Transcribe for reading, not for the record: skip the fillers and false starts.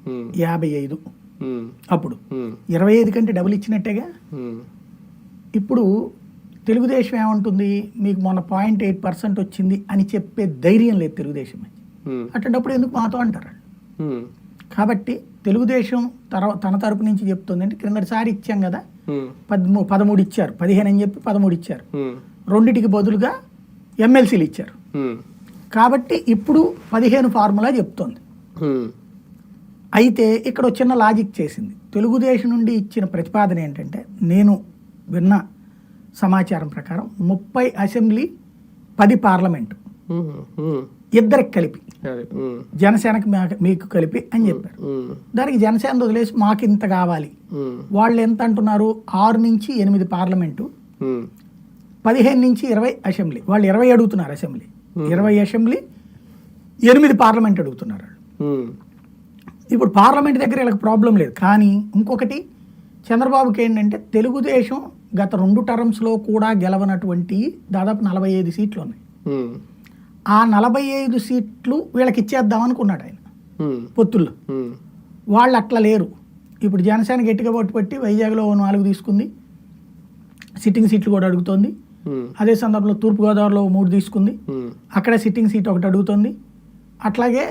55 అప్పుడు 25 కంటే డబుల్ ఇచ్చినట్టేగా. ఇప్పుడు తెలుగుదేశం ఏమంటుంది, మీకు మొన్న 0.8% వచ్చింది అని చెప్పే ధైర్యం లేదు తెలుగుదేశం. అటువంటిప్పుడు ఎందుకు మాతో అంటారు. కాబట్టి తెలుగుదేశం తన తరపు నుంచి చెప్తుంది అంటే క్రిందటిసారి ఇచ్చాం కదా 13 ఇచ్చారు, 15 అని చెప్పి 13 ఇచ్చారు, రెండిటికి బదులుగా ఎమ్మెల్సీలు ఇచ్చారు. కాబట్టి ఇప్పుడు 15 ఫార్ములా చెప్తోంది. అయితే ఇక్కడ చిన్న లాజిక్ చేసింది. తెలుగుదేశం నుండి ఇచ్చిన ప్రతిపాదన ఏంటంటే, నేను విన్న సమాచారం ప్రకారం 30 అసెంబ్లీ 10 పార్లమెంటు ఇద్దరికి కలిపి, జనసేనకి మీకు కలిపి అని చెప్పారు. దానికి జనసేన వదిలేసి మాకు ఇంత కావాలి, వాళ్ళు ఎంత అంటున్నారు, 6 నుంచి 8 పార్లమెంటు, 15 నుంచి 20 అసెంబ్లీ. వాళ్ళు 20 అడుగుతున్నారు అసెంబ్లీ, 20 అసెంబ్లీ, 8 పార్లమెంట్ అడుగుతున్నారు. ఇప్పుడు పార్లమెంట్ దగ్గర వీళ్ళకి ప్రాబ్లం లేదు. కానీ ఇంకొకటి చంద్రబాబుకి ఏంటంటే, తెలుగుదేశం గత 2 టర్మ్స్లో కూడా గెలవనటువంటి దాదాపు 45 సీట్లు ఉన్నాయి. ఆ 45 సీట్లు వీళ్ళకి ఇచ్చేద్దాం అనుకున్నాడు ఆయన పొత్తుల్లో. వాళ్ళు అట్లా లేరు. ఇప్పుడు జనసేన గట్టిగా పట్టి వైజాగ్లో 4 తీసుకుంది, సిట్టింగ్ సీట్లు కూడా అడుగుతోంది. అదే సందర్భంలో తూర్పుగోదావరిలో 3 తీసుకుంది, అక్కడ సిట్టింగ్ సీట్ ఒకటి అడుగుతోంది. అట్లాగే